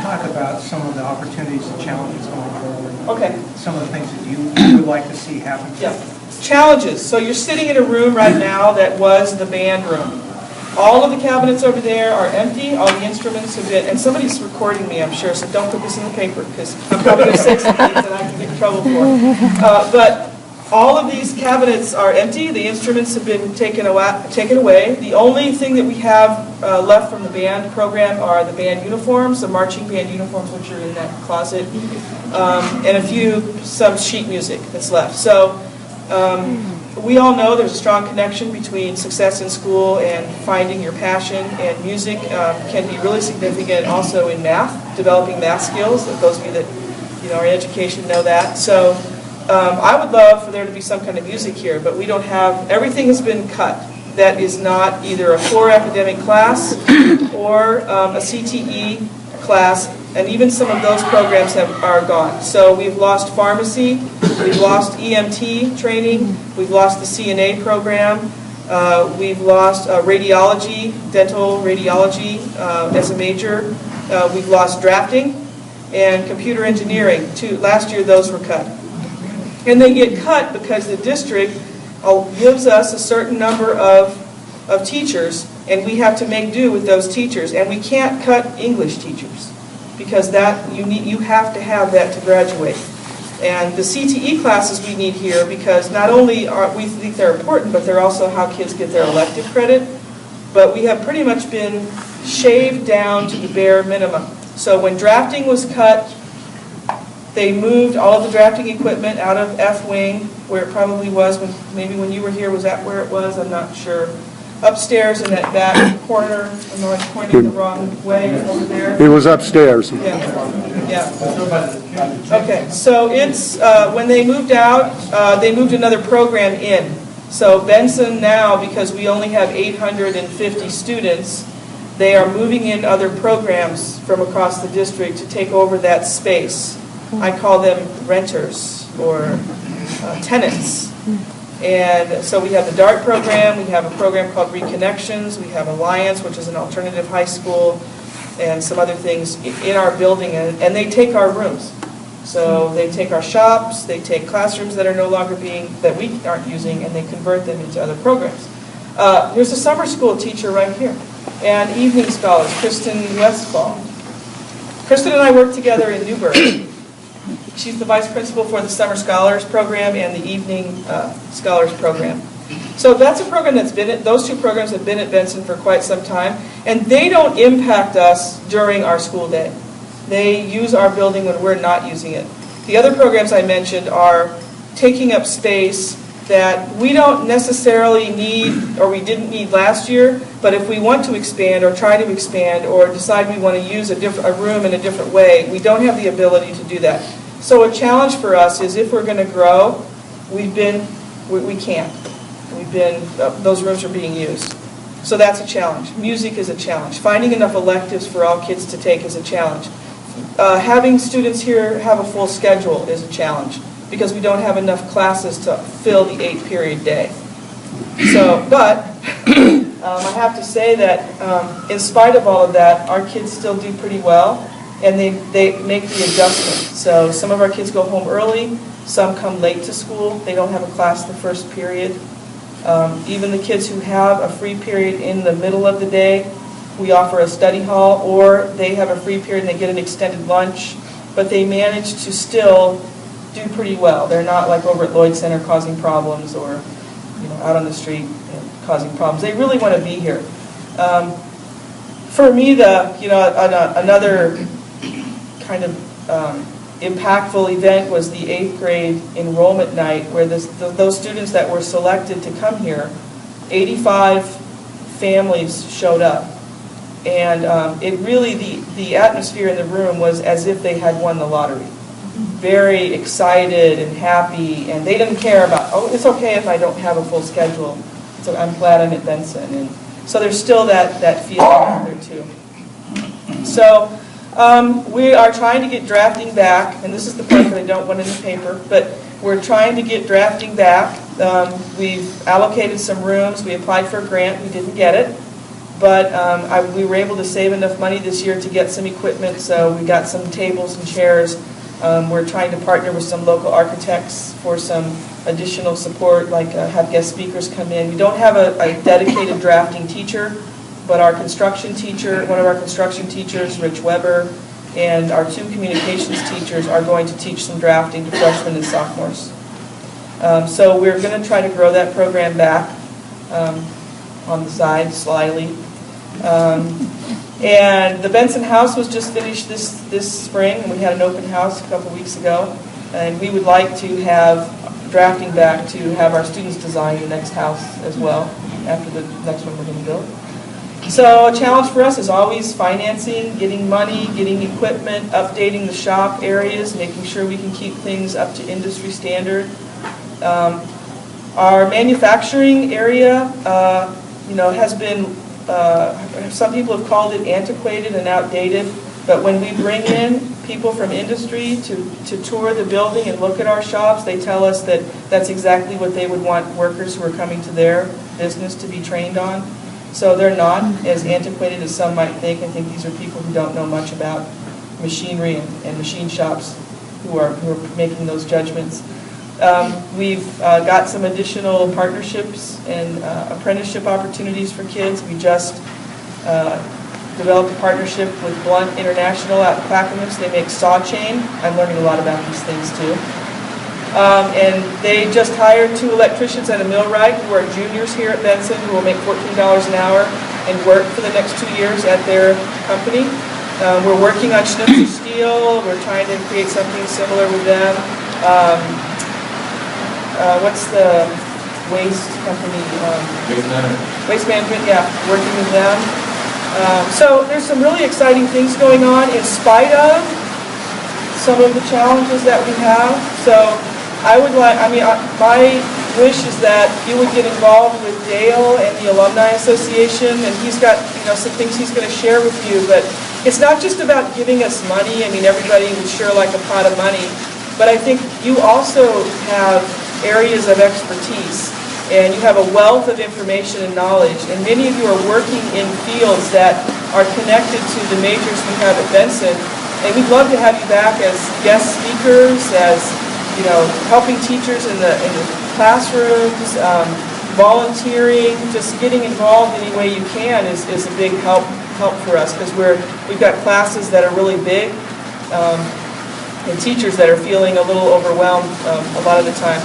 talk about some of the opportunities and challenges going forward? Okay. Some of the things that you would like to see happen? Yeah. Challenges. So you're sitting in a room right now that was the band room. All of the cabinets over there are empty. All the instruments have been, and somebody's recording me, I'm sure, so don't put this in the paper because I'm probably going to say some things that I can get in trouble for. But all of these cabinets are empty. The instruments have been taken away. The only thing that we have left from the band program are the band uniforms, the marching band uniforms, which are in that closet, and some sheet music that's left. So we all know there's a strong connection between success in school and finding your passion, and music can be really significant also in math, developing math skills. Those of you that are in education know that. So I would love for there to be some kind of music here, but we don't have, everything has been cut. That is not either a core academic class or a CTE class, and even some of those programs are gone. So we've lost pharmacy, we've lost EMT training, we've lost the CNA program, we've lost radiology, dental radiology as a major, we've lost drafting, and computer engineering. Last year those were cut. And they get cut because the district gives us a certain number of teachers, and we have to make do with those teachers. And we can't cut English teachers because you have to have that to graduate. And the CTE classes we need here because not only we think they're important, but they're also how kids get their elective credit. But we have pretty much been shaved down to the bare minimum. So when drafting was cut, they moved all of the drafting equipment out of F-wing, where it probably was, maybe when you were here, was that where it was? I'm not sure. Upstairs in that back corner, I know I'm pointing the wrong way over there. It was upstairs. Yeah. Okay, so it's, when they moved out, they moved another program in. So Benson now, because we only have 850 students, they are moving in other programs from across the district to take over that space. I call them renters or tenants. And so we have the DART program, we have a program called Reconnections, we have Alliance, which is an alternative high school, and some other things in our building, and they take our rooms. So they take our shops, they take classrooms that are no longer that we aren't using, and they convert them into other programs. There's a summer school teacher right here, and evening scholars, Kristen Westfall. Kristen and I work together in Newburgh. She's the vice principal for the Summer Scholars Program and the Evening Scholars Program. So that's a program those two programs have been at Benson for quite some time, and they don't impact us during our school day. They use our building when we're not using it. The other programs I mentioned are taking up space that we don't necessarily need, or we didn't need last year, but if we want to expand or try to expand or decide we want to use a room in a different way, we don't have the ability to do that. So a challenge for us is if we're going to grow, we can't. Those rooms are being used. So that's a challenge. Music is a challenge. Finding enough electives for all kids to take is a challenge. Having students here have a full schedule is a challenge because we don't have enough classes to fill the 8-period day. So, but I have to say that in spite of all of that, our kids still do pretty well. And they make the adjustment. So some of our kids go home early, some come late to school. They don't have a class the first period. Even the kids who have a free period in the middle of the day, we offer a study hall, or they have a free period and they get an extended lunch, but they manage to still do pretty well. They're not like over at Lloyd Center causing problems or out on the street causing problems. They really want to be here. For me, another kind of impactful event was the 8th grade enrollment night, where those students that were selected to come here, 85 families showed up. And it really, the atmosphere in the room was as if they had won the lottery. Very excited and happy, and they didn't care about, it's okay if I don't have a full schedule, so I'm glad I'm at Benson. And so there's still that feeling out there too. So we are trying to get drafting back, and this is the part that I don't want in the paper, but we're trying to get drafting back. We've allocated some rooms. We applied for a grant. We didn't get it. but we were able to save enough money this year to get some equipment, so we got some tables and chairs. We're trying to partner with some local architects for some additional support, like have guest speakers come in. We don't have a dedicated drafting teacher, but our construction teacher, one of our construction teachers, Rich Weber, and our 2 communications teachers are going to teach some drafting to freshmen and sophomores. So we're going to try to grow that program back on the side slyly. And the Benson House was just finished this spring, and we had an open house a couple weeks ago. And we would like to have drafting back to have our students design the next house as well, after the next one we're going to build. So a challenge for us is always financing, getting money, getting equipment, updating the shop areas, making sure we can keep things up to industry standard. Our manufacturing area, has been, some people have called it antiquated and outdated, but when we bring in people from industry to tour the building and look at our shops, they tell us that that's exactly what they would want workers who are coming to their business to be trained on. So they're not as antiquated as some might think. I think these are people who don't know much about machinery and machine shops who are making those judgments. We've got some additional partnerships and apprenticeship opportunities for kids. We just developed a partnership with Blunt International out in Clackamas. They make saw chain. I'm learning a lot about these things too. And they just hired 2 electricians at a millwright who are juniors here at Benson who will make $14 an hour and work for the next 2 years at their company. We're working on Schnitzer Steel. We're trying to create something similar with them. What's the waste company? Waste Management, yeah, working with them. So there's some really exciting things going on in spite of some of the challenges that we have. So my wish is that you would get involved with Dale and the Alumni Association, and he's got some things he's going to share with you. But it's not just about giving us money. I mean, everybody would sure like a pot of money, but I think you also have areas of expertise, and you have a wealth of information and knowledge, and many of you are working in fields that are connected to the majors we have at Benson, and we'd love to have you back as guest speakers, as helping teachers in the classrooms, volunteering, just getting involved any way you can is a big help for us, because we've got classes that are really big, and teachers that are feeling a little overwhelmed a lot of the time.